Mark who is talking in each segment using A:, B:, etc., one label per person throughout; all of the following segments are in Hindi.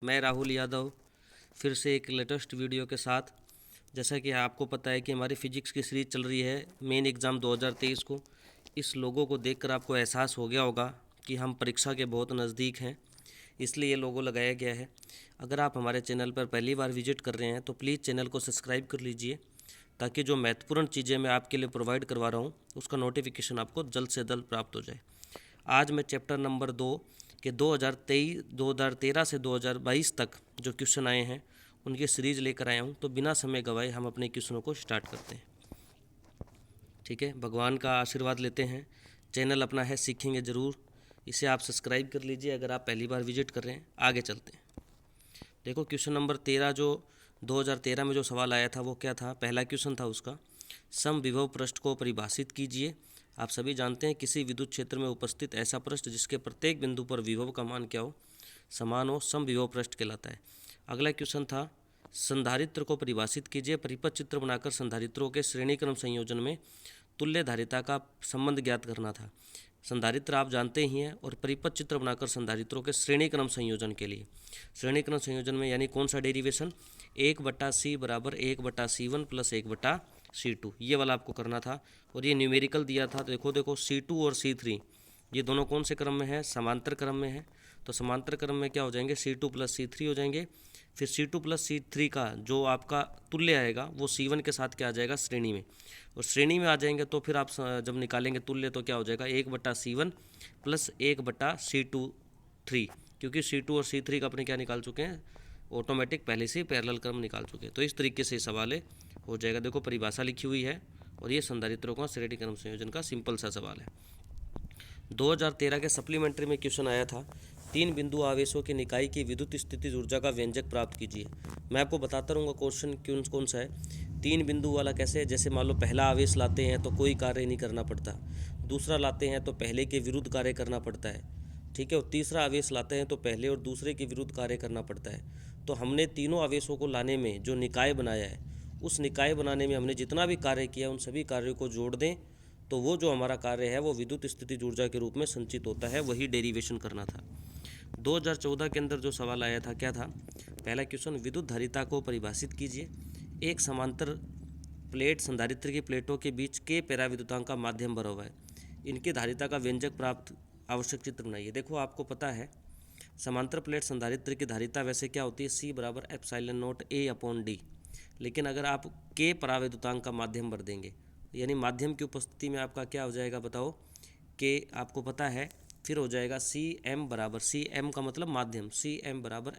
A: मैं राहुल यादव फिर से एक लेटेस्ट वीडियो के साथ। जैसा कि आपको पता है कि हमारी फ़िज़िक्स की सीरीज़ चल रही है मेन एग्ज़ाम 2023 को। इस लोगो को देखकर आपको एहसास हो गया होगा कि हम परीक्षा के बहुत नज़दीक हैं, इसलिए ये लोगो लगाया गया है। अगर आप हमारे चैनल पर पहली बार विजिट कर रहे हैं तो प्लीज़ चैनल को सब्सक्राइब कर लीजिए, ताकि जो महत्वपूर्ण चीज़ें मैं आपके लिए प्रोवाइड करवा रहा हूँ उसका नोटिफिकेशन आपको जल्द से जल्द प्राप्त हो जाए। आज मैं चैप्टर नंबर 2 के 2013 से 2022 तक जो क्वेश्चन आए हैं उनकी सीरीज़ लेकर आया हूँ। तो बिना समय गवाए हम अपने क्वेश्चनों को स्टार्ट करते हैं। ठीक है, भगवान का आशीर्वाद लेते हैं। चैनल अपना है सीखेंगे ज़रूर, इसे आप सब्सक्राइब कर लीजिए अगर आप पहली बार विजिट कर रहे हैं। आगे चलते हैं। देखो क्वेश्चन नंबर 13 जो 2013 में जो सवाल आया था वो क्या था। पहला क्वेश्चन था उसका, समविभव पृष्ठ को परिभाषित कीजिए। आप सभी जानते हैं किसी विद्युत क्षेत्र में उपस्थित ऐसा पृष्ठ जिसके प्रत्येक बिंदु पर विभव का मान क्या हो, समान हो, समविभव पृष्ठ कहलाता है। अगला क्वेश्चन था, संधारित्र को परिभाषित कीजिए। परिपथ चित्र बनाकर संधारित्रों के श्रेणीक्रम संयोजन में तुल्य धारिता का संबंध ज्ञात करना था। संधारित्र आप जानते ही हैं, और परिपथ चित्र बनाकर संधारित्रों के श्रेणीक्रम संयोजन के लिए, श्रेणीक्रम संयोजन में यानी कौन सा डेरिवेशन, 1/c बराबर 1/c1 प्लस 1/c2, ये वाला आपको करना था। और ये न्यूमेरिकल दिया था। तो देखो C2 और C3 ये दोनों कौन से क्रम में है, समांतर क्रम में है। तो समांतर क्रम में क्या हो जाएंगे, C2 प्लस C3 हो जाएंगे। फिर C2 प्लस C3 का जो आपका तुल्य आएगा वो C1 के साथ क्या आ जाएगा, श्रेणी में। और श्रेणी में आ जाएंगे तो फिर आप जब निकालेंगे तुल्य तो क्या हो जाएगा, 1/C1 प्लस 1/C2 3, क्योंकि C2 और C3 का अपने क्या निकाल चुके हैं, ऑटोमेटिक पहले से पैरेलल क्रम निकाल चुके हैं। तो इस तरीके से सवाल हो जाएगा। देखो परिभाषा लिखी हुई है, और ये संधारित्रों का श्रेणी क्रम संयोजन का सिंपल सा सवाल है। 2013 के सप्लीमेंट्री में क्वेश्चन आया था, 3 बिंदु आवेशों की निकाय की विद्युत स्थिति ऊर्जा का व्यंजक प्राप्त कीजिए। मैं आपको बताता रहूँगा क्वेश्चन कौन सा है। 3 बिंदु वाला कैसे है, जैसे मान लो पहला आवेश लाते हैं तो कोई कार्य नहीं करना पड़ता, दूसरा लाते हैं तो पहले के विरुद्ध कार्य करना पड़ता है, ठीक है, और तीसरा आवेश लाते हैं तो पहले और दूसरे के विरुद्ध कार्य करना पड़ता है। तो हमने तीनों आवेशों को लाने में जो निकाय बनाया है, उस निकाय बनाने में हमने जितना भी कार्य किया उन सभी कार्यों को जोड़ दें, तो वो जो हमारा कार्य है वो विद्युत स्थितिज ऊर्जा के रूप में संचित होता है। वही डेरिवेशन करना था। 2014 के अंदर जो सवाल आया था क्या था, पहला क्वेश्चन, विद्युत धारिता को परिभाषित कीजिए। एक समांतर प्लेट संधारित्र की प्लेटों के बीच के पराविद्युतांक का माध्यम भरा हुआ है, इनकी धारिता का व्यंजक प्राप्त आवश्यक चित्र बनाइए। देखो आपको पता है समांतर प्लेट संधारित्र की धारिता वैसे क्या होती है, C बराबर ε0 A/d, लेकिन अगर आप के पराविद्युतांक का माध्यम भर देंगे, यानी माध्यम की उपस्थिति में आपका क्या हो जाएगा बताओ, के आपको पता है, फिर हो जाएगा CM बराबर, CM का मतलब माध्यम, CM बराबर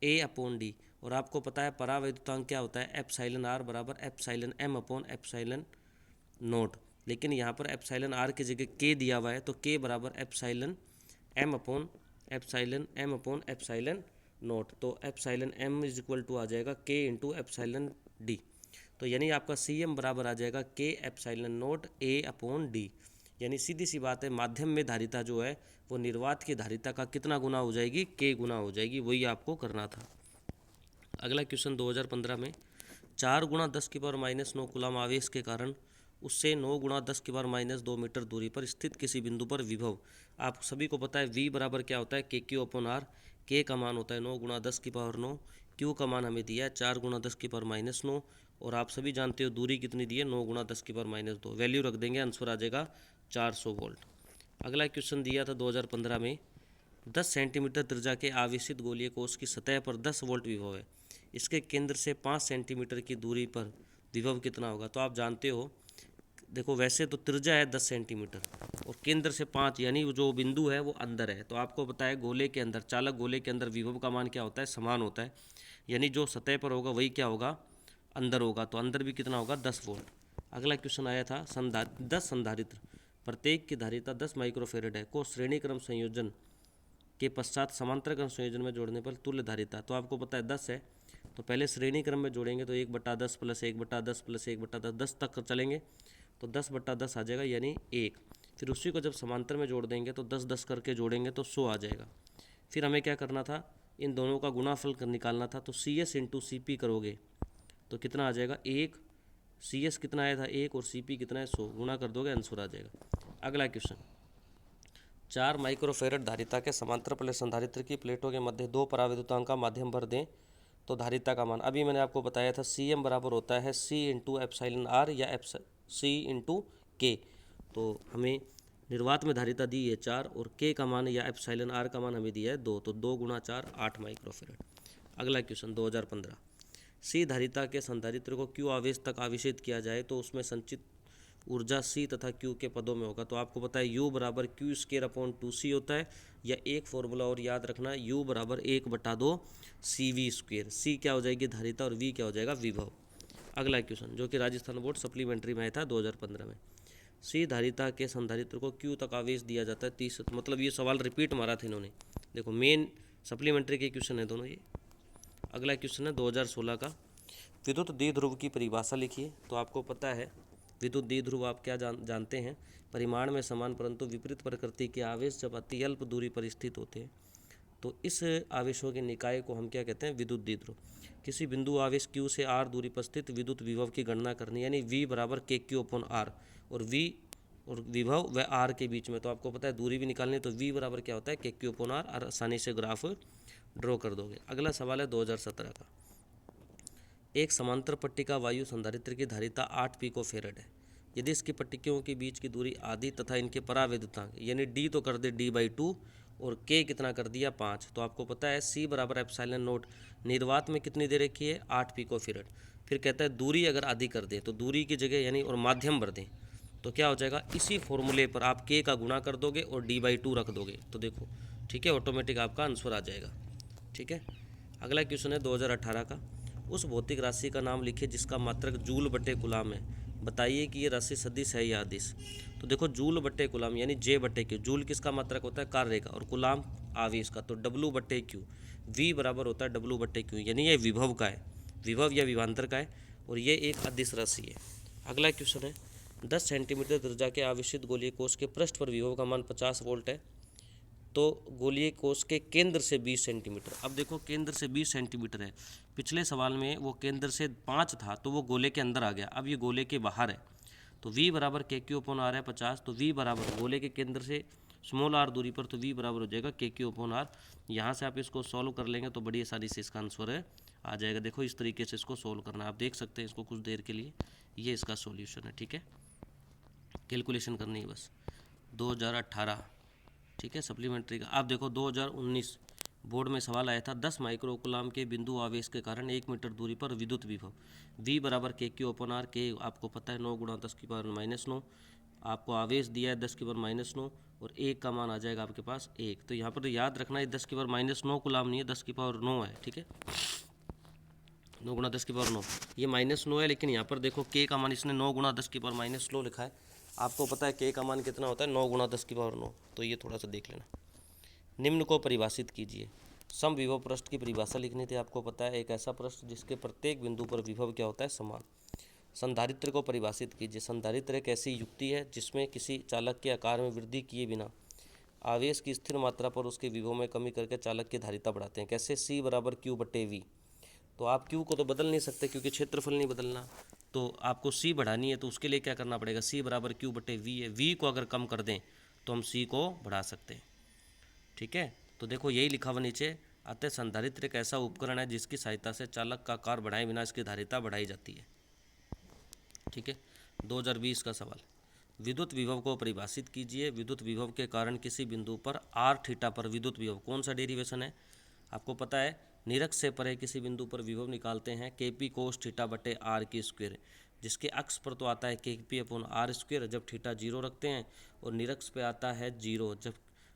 A: ε A/d, और आपको पता है परावैद्युतांक क्या होता है, εr बराबर ε/m/ε0, लेकिन यहाँ पर εr की जगह के दिया हुआ है, तो के बराबर ε/m/ε0, तो ε/m इज इक्वल टू आ जाएगा के इंटू ε/d। तो यानी आपका CM बराबर आ जाएगा के ε0 A/d। यानी सीधी सी बात है, माध्यम में धारिता जो है वो निर्वात की धारिता का कितना गुना हो जाएगी, के गुना हो जाएगी, वही आपको करना था। अगला क्वेश्चन 2015 में, 4 गुणा 10⁻⁻9 कूलम आवेश के कारण उससे 9 गुणा 10⁻⁻2 मीटर दूरी पर स्थित किसी बिंदु पर विभव, आप सभी को पता है V बराबर क्या होता है, KQ/R। के का मान होता है 9 गुणा 10⁻9, Q का मान हमें दिया है 4 गुणा 10⁻9, और आप सभी जानते हो दूरी कितनी दी है, 9 गुणा 10⁻2, वैल्यू रख देंगे, आंसर आ जाएगा 400 वोल्ट। अगला क्वेश्चन दिया था 2015 में, 10 सेंटीमीटर त्रिज्या के आवेशित गोलीय कोश की सतह पर 10 वोल्ट विभव है, इसके केंद्र से 5 सेंटीमीटर की दूरी पर विभव कितना होगा। तो आप जानते हो, देखो वैसे तो त्रिज्या है 10 सेंटीमीटर और केंद्र से 5, यानी जो बिंदु है वो अंदर है। तो आपको पता है गोले के अंदर, चालक गोले के अंदर विभव का मान क्या होता है, समान होता है, यानी जो सतह पर होगा वही क्या होगा, अंदर होगा, तो अंदर भी कितना होगा, 10 वोल्ट। अगला क्वेश्चन आया था, 10 संधारित्र प्रत्येक की धारिता 10 माइक्रोफेरेड है को श्रेणी क्रम संयोजन के पश्चात समांतर क्रम संयोजन में जोड़ने पर तुल्य धारिता, तो आपको पता है 10 है, तो पहले श्रेणी क्रम में जोड़ेंगे तो 1/10 प्लस 1/10 प्लस 1/10, 10 तक चलेंगे तो 10/10 आ जाएगा, यानी 1। फिर उसी को जब समांतर में जोड़ देंगे तो 10-10 करके जोड़ेंगे तो 100 आ जाएगा। फिर हमें क्या करना था, इन दोनों का गुणाफल निकालना था, तो CS इंटू CP करोगे तो कितना आ जाएगा, 1, CS कितना आया था 1 और CP कितना है 100, गुणा कर दोगे आंसर आ जाएगा। अगला क्वेश्चन, 4 माइक्रोफेरेड धारिता के समांतर प्लेट संधारित्र की प्लेटों के मध्य 2 पराविद्युतांक का माध्यम भर दें तो धारिता का मान, अभी मैंने आपको बताया था CM बराबर होता है C इंटू एप्साइलन R या C इंटू K। तो हमें निर्वात में धारिता दी है 4 और K का मान या एप्साइलन R का मान हमें दिया है 2, तो 2 गुणा 4 8 माइक्रोफेरेड। अगला क्वेश्चन 2015, C धारिता के संधारित्र को Q आवेश तक आवेशित किया जाए तो उसमें संचित ऊर्जा C तथा Q के पदों में होगा। तो आपको पता है U बराबर क्यू स्क्वायर अपॉन 2C होता है, या एक फॉर्मूला और याद रखना, U बराबर 1/2 CV स्क्वायर। C क्या हो जाएगी धारिता और V क्या हो जाएगा विभव। अगला क्वेश्चन जो कि राजस्थान बोर्ड सप्लीमेंट्री में आया था 2015 में, C धारिता के संधारित्र को Q तक आवेश दिया जाता है 30, मतलब ये सवाल रिपीट मारा था इन्होंने, देखो मेन सप्लीमेंट्री के क्वेश्चन है दोनों ये। अगला क्वेश्चन है 2016 का, विद्युत द्विध्रुव की परिभाषा लिखिए। तो आपको पता है विद्युत द्विध्रुव आप क्या जानते हैं, परिमाण में समान परंतु विपरीत प्रकृति के आवेश जब अति अल्प दूरी पर स्थित होते हैं तो इस आवेशों के निकाय को हम क्या कहते हैं, विद्युत द्विध्रुव। किसी बिंदु आवेश Q से R दूरी पर स्थित विद्युत विभव की गणना करनी, यानी V बराबर KQ अपॉन R, और V और विभव व R के बीच में, तो आपको पता है दूरी भी निकालनी, तो V बराबर क्या होता है KQ अपॉन R, और आसानी से ग्राफ ड्रॉ कर दोगे। अगला सवाल है 2017 का, एक समांतर पट्टिका वायु संधारित्र की धारिता 8 पिकोफेरेड है। यदि इसकी पट्टिकाओं के बीच की दूरी आधी तथा इनके परावैद्युतांक यानी D तो कर दे D/2 और K कितना कर दिया 5, तो आपको पता है C बराबर एप्सिलॉन नोट, निर्वात में कितनी दे रखी है 8 पिकोफेरेड। फिर कहता है दूरी अगर आधी कर दे तो दूरी की जगह यानी और माध्यम भर दें तो क्या हो जाएगा, इसी फॉर्मूले पर आप K का गुणा कर दोगे और D/2 रख दोगे, तो देखो ठीक है ऑटोमेटिक आपका आंसर आ जाएगा। ठीक है, अगला क्वेश्चन है 2018 का, उस भौतिक राशि का नाम लिखिए जिसका मात्रक जूल बटे कुलाम है, बताइए कि ये राशि सदिश है या अदिश। तो देखो जूल बटे कुलाम यानी J/Q, जूल किसका मात्रक होता है कार्य का और कुलाम आवेश का, तो W/Q, V बराबर होता है W/Q, यानी ये विभव का है, विभव या विभवांतर का है, और ये एक अदिश राशि है। अगला क्वेश्चन है 10 सेंटीमीटर त्रिज्या के आवेशित गोलीय कोश के पृष्ठ पर विभव का मान 50 वोल्ट है, तो गोलीय कोश के केंद्र से 20 सेंटीमीटर। अब देखो केंद्र से 20 सेंटीमीटर है, पिछले सवाल में वो केंद्र से 5 था तो वो गोले के अंदर आ गया, अब ये गोले के बाहर है, तो V बराबर KQ अपॉन R है 50, तो V बराबर गोले के केंद्र से स्मॉल r दूरी पर, तो V बराबर हो जाएगा KQ अपॉन R। यहाँ से आप इसको सॉल्व कर लेंगे तो बड़ी आसानी से इसका आंसर है आ जाएगा। देखो इस तरीके से इसको सॉल्व करना, आप देख सकते हैं इसको कुछ देर के लिए, ये इसका सॉल्यूशन है। ठीक है, कैलकुलेशन करनी है बस। 2018 ठीक है सप्लीमेंट्री का। आप देखो 2019 बोर्ड में सवाल आया था, 10 माइक्रोकुलाम के बिंदु आवेश के कारण 1 मीटर दूरी पर विद्युत विभव V बराबर KQ अपॉन R, K आपको पता है 9 गुणा 10⁻⁹, आपको आवेश दिया है 10⁻⁹, और 1 का मान आ जाएगा आपके पास 1। तो यहाँ पर याद रखना है 10⁻⁹ कुलाम नहीं है, 10⁻9 है। ठीक है, 9 गुणा 10⁻9, ये -9 है, लेकिन यहाँ पर देखो K का मान इसने 9 गुणा 10⁻9 लिखा है, आपको पता है K का मान कितना होता है 9 गुणा 10⁻9, तो ये थोड़ा सा देख लेना। निम्न को परिभाषित कीजिए, सम विभव पृष्ठ की परिभाषा लिखनी थी, आपको पता है एक ऐसा पृष्ठ जिसके प्रत्येक बिंदु पर विभव क्या होता है समान। संधारित्र को परिभाषित कीजिए, संधारित्र एक ऐसी युक्ति है जिसमें किसी चालक के आकार में वृद्धि किए बिना आवेश की स्थिर मात्रा पर उसके विभव में कमी करके चालक की धारिता बढ़ाते हैं। कैसे, C बराबर Q/V, तो आप Q को तो बदल नहीं सकते क्योंकि क्षेत्रफल नहीं बदलना, तो आपको C बढ़ानी है, तो उसके लिए क्या करना पड़ेगा, C बराबर Q/V है, V को अगर कम कर दें तो हम C को बढ़ा सकते हैं। ठीक है, तो देखो यही लिखा हुआ नीचे, अतः संधारित्र एक ऐसा उपकरण है जिसकी सहायता से चालक का आकार बढ़ाए बिना इसकी धारिता बढ़ाई जाती है। ठीक है, 2020 का सवाल, विद्युत विभव को परिभाषित कीजिए। विद्युत विभव के कारण किसी बिंदु पर r थीटा पर विद्युत विभव, कौन सा डेरिवेशन है, आपको पता है निरक्ष से परे किसी बिंदु पर विभव निकालते हैं KP कोस थीटा बटे R की स्क्वायर, जिसके अक्ष पर तो आता है KP अपॉन R स्क्वायर जब थीटा 0 रखते हैं, और निरक्ष पे आता है 0 जब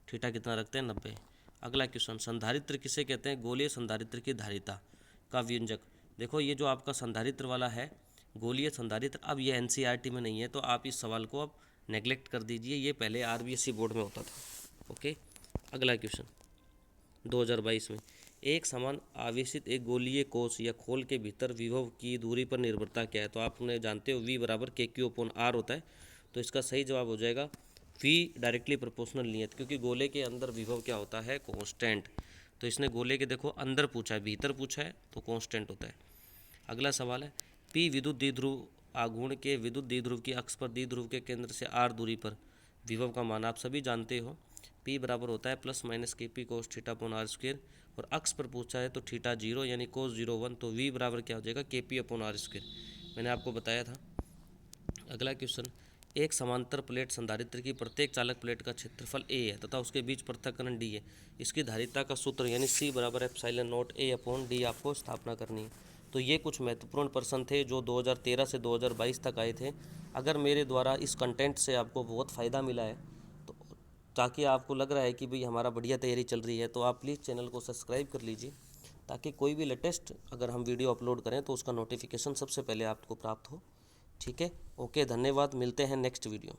A: थीटा कितना रखते हैं 90। अगला क्वेश्चन, संधारित्र किसे कहते हैं, गोलीय संधारित्र की धारिता का व्यंजक। देखो ये जो आपका संधारित्र वाला है गोलीय संधारित्र, अब ये NCERT में नहीं है, तो आप इस सवाल को अब नेग्लेक्ट कर दीजिए, ये पहले RBSE बोर्ड में होता था। ओके, अगला क्वेश्चन 2022 में, एक समान आवेशित एक गोलीय कोश या खोल के भीतर विभव की दूरी पर निर्भरता क्या है, तो आपने जानते हो V बराबर KQ अपॉन R होता है, तो इसका सही जवाब हो जाएगा V डायरेक्टली प्रोपोर्शनल नहीं है, क्योंकि गोले के अंदर विभव क्या होता है कांस्टेंट, तो इसने गोले के देखो अंदर पूछा है भीतर पूछा है तो कांस्टेंट होता है। अगला सवाल है, P विद्युत द्विध्रुव आघूर्ण के विद्युत द्विध्रुव की अक्ष पर द्विध्रुव के केंद्र से R दूरी पर विभव का मान आप सभी जानते हो, P बराबर होता है plus minus KP cos theta upon R square, और अक्स पर पूछा है तो थीटा 0 यानी कोस 0 1, तो V बराबर क्या हो जाएगा KP अपॉन आर स्क्वेयर, मैंने आपको बताया था। अगला क्वेश्चन, एक समांतर प्लेट संधारित्र की प्रत्येक चालक प्लेट का क्षेत्रफल A है तथा उसके बीच पृथक्करण D है, इसकी धारिता का सूत्र यानी C बराबर epsilon not A upon D आपको स्थापना करनी है। तो ये कुछ महत्वपूर्ण प्रश्न थे जो 2013 से 2022 तक आए थे। अगर मेरे द्वारा इस कंटेंट से आपको बहुत फ़ायदा मिला है, तो ताकि आपको लग रहा है कि भाई हमारा बढ़िया तैयारी चल रही है, तो आप प्लीज़ चैनल को सब्सक्राइब कर लीजिए, ताकि कोई भी लेटेस्ट अगर हम वीडियो अपलोड करें तो उसका नोटिफिकेशन सबसे पहले आपको प्राप्त हो। ठीक है, ओके, धन्यवाद, मिलते हैं नेक्स्ट वीडियो।